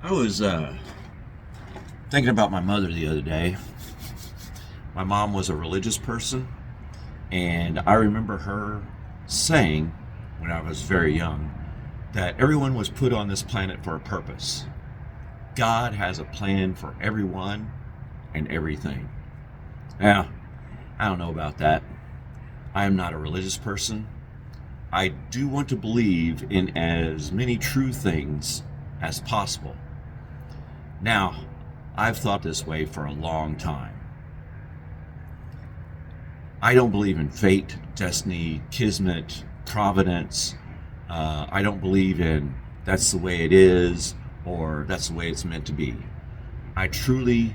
I was thinking about my mother the other day. My mom was a religious person, and I remember her saying when I was very young that everyone was put on this planet for a purpose. God has a plan for everyone and everything. Now, I don't know about that. I am not a religious person. I do want to believe in as many true things as possible. Now, I've thought this way for a long time. I don't believe in fate, destiny, kismet, providence. I don't believe in that's the way it is or that's the way it's meant to be. I truly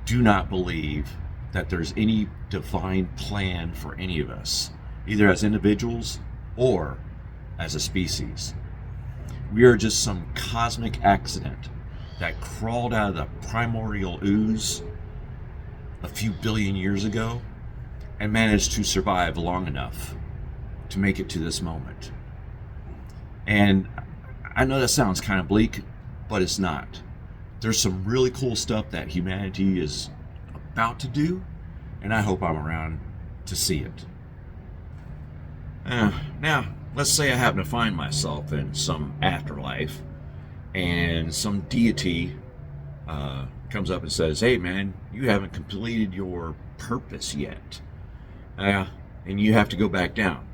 do not believe that there's any divine plan for any of us, either as individuals or as a species. We are just some cosmic accident that crawled out of the primordial ooze a few billion years ago and managed to survive long enough to make it to this moment. And I know that sounds kind of bleak, but it's not. There's some really cool stuff that humanity is about to do, and I hope I'm around to see it. Now, let's say I happen to find myself in some afterlife, and some deity comes up and says, "Hey man, you haven't completed your purpose yet. And you have to go back down."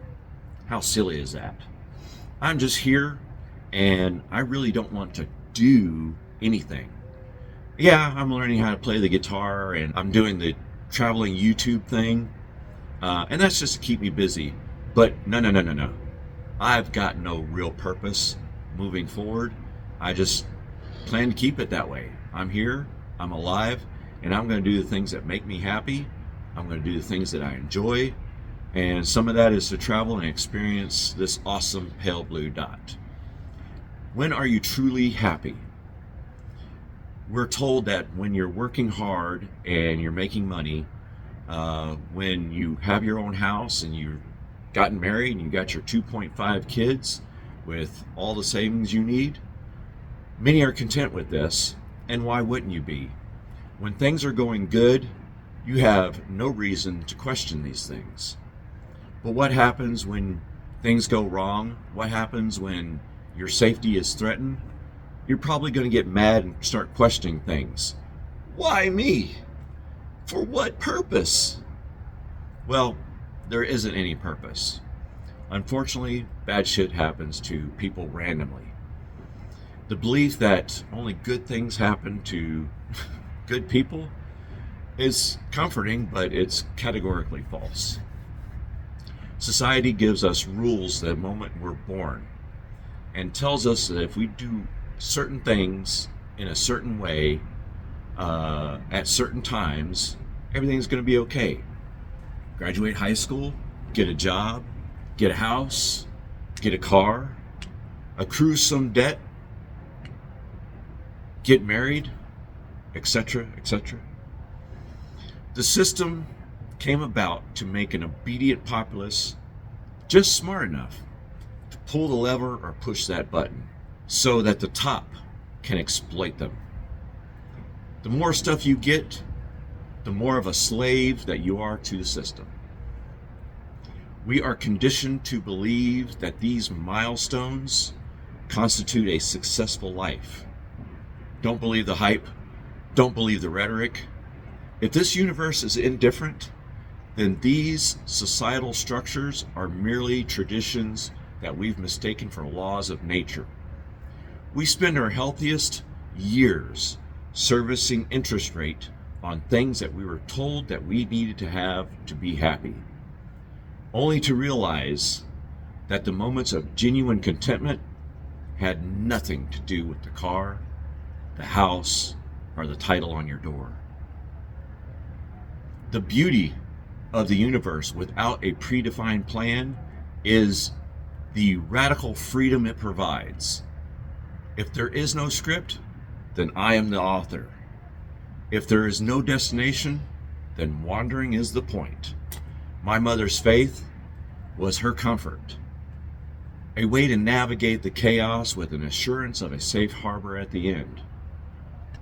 How silly is that? I'm just here, and I really don't want to do anything. Yeah, I'm learning how to play the guitar, and I'm doing the traveling YouTube thing, and that's just to keep me busy. But no. I've got no real purpose moving forward. I just plan to keep it that way. I'm here, I'm alive, and I'm going to do the things that make me happy. I'm going to do the things that I enjoy, and some of that is to travel and experience this awesome pale blue dot. When are you truly happy? We're told that when you're working hard and you're making money, when you have your own house and you've gotten married and you got your 2.5 kids with all the savings you need, many are content with this, and why wouldn't you be? When things are going good, you have no reason to question these things. But what happens when things go wrong? What happens when your safety is threatened? You're probably going to get mad and start questioning things. Why me? For what purpose? Well, there isn't any purpose. Unfortunately, bad shit happens to people randomly. The belief that only good things happen to good people is comforting, but it's categorically false. Society gives us rules the moment we're born and tells us that if we do certain things in a certain way at certain times, everything's going to be okay. Graduate high school, get a job, get a house, get a car, accrue some debt, get married, etc., etc. The system came about to make an obedient populace just smart enough to pull the lever or push that button so that the top can exploit them. The more stuff you get, the more of a slave that you are to the system. We are conditioned to believe that these milestones constitute a successful life. Don't believe the hype. Don't believe the rhetoric. If this universe is indifferent, then these societal structures are merely traditions that we've mistaken for laws of nature. We spend our healthiest years servicing interest rate on things that we were told that we needed to have to be happy, only to realize that the moments of genuine contentment had nothing to do with the car, the house, or the title on your door. The beauty of the universe without a predefined plan is the radical freedom it provides. If there is no script, then I am the author. If there is no destination, then wandering is the point. My mother's faith was her comfort. a way to navigate the chaos with an assurance of a safe harbor at the end.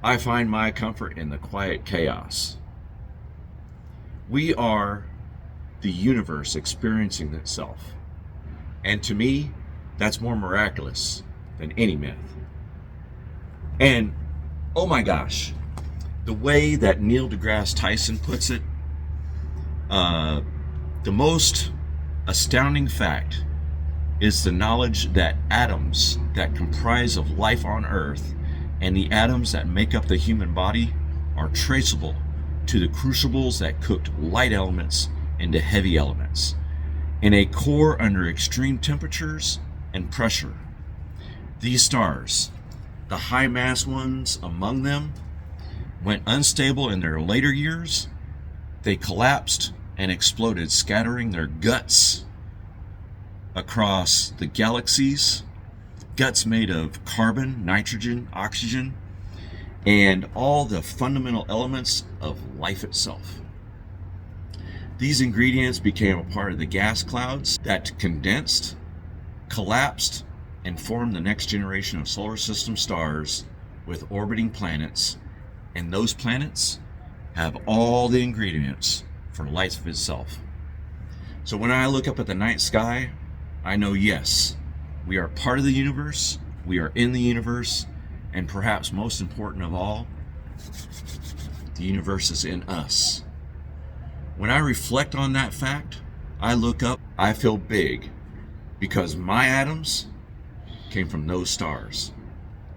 I find my comfort in the quiet chaos. We are the universe experiencing itself. And to me, that's more miraculous than any myth. And, oh my gosh, the way that Neil deGrasse Tyson puts it, the most astounding fact is the knowledge that atoms that comprise of life on Earth and the atoms that make up the human body are traceable to the crucibles that cooked light elements into heavy elements in a core under extreme temperatures and pressure. These stars, the high mass ones among them, went unstable in their later years. They collapsed and exploded, scattering their guts across the galaxies, guts made of carbon, nitrogen, oxygen, and all the fundamental elements of life itself. These ingredients became a part of the gas clouds that condensed, collapsed, and formed the next generation of solar system stars with orbiting planets, and those planets have all the ingredients for life itself. So when I look up at the night sky, I know, yes, we are part of the universe, we are in the universe, and perhaps most important of all, the universe is in us. When I reflect on that fact, I look up, I feel big, because my atoms came from those stars.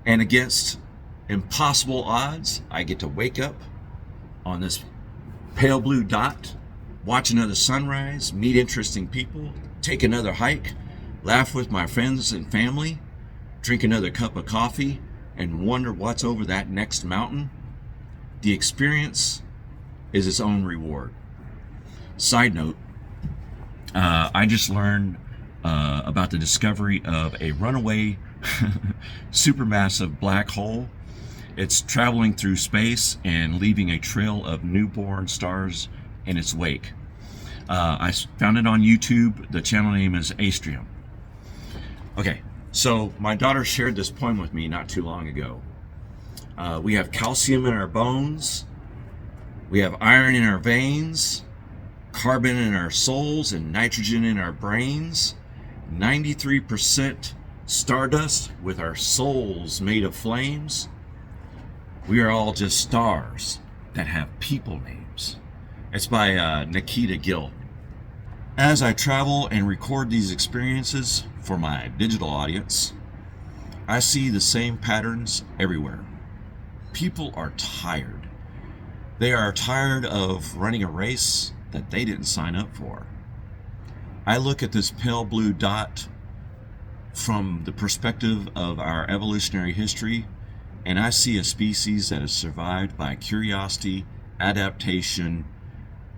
And against impossible odds, I get to wake up on this pale blue dot, watch another sunrise, meet interesting people, take another hike, laugh with my friends and family, drink another cup of coffee, and wonder what's over that next mountain. The experience is its own reward. Side note, I just learned about the discovery of a runaway supermassive black hole. It's traveling through space and leaving a trail of newborn stars in its wake. I found it on YouTube. The channel name is Astrium. Okay, so my daughter shared this poem with me not too long ago. We have calcium in our bones. We have iron in our veins, carbon in our souls, and nitrogen in our brains. 93% stardust with our souls made of flames. We are all just stars that have people names. It's by Nikita Gill. As I travel and record these experiences for my digital audience, I see the same patterns everywhere. People are tired. They are tired of running a race that they didn't sign up for. I look at this pale blue dot from the perspective of our evolutionary history, and I see a species that has survived by curiosity, adaptation,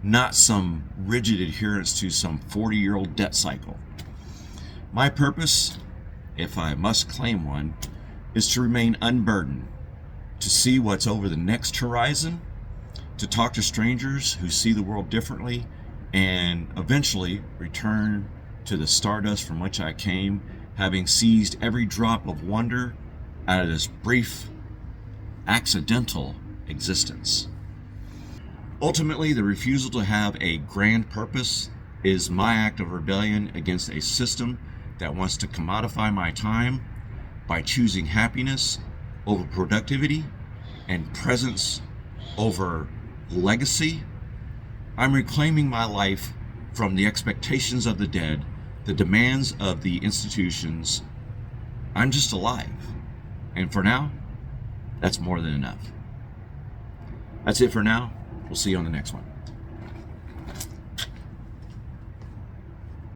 not some rigid adherence to some 40-year-old debt cycle. My purpose, if I must claim one, is to remain unburdened, to see what's over the next horizon, to talk to strangers who see the world differently, and eventually return to the stardust from which I came, having seized every drop of wonder out of this brief, accidental existence. Ultimately, the refusal to have a grand purpose is my act of rebellion against a system that wants to commodify my time by choosing happiness over productivity and presence over legacy. I'm reclaiming my life from the expectations of the dead, the demands of the institutions. I'm just alive. And for now, that's more than enough. That's it for now. We'll see you on the next one.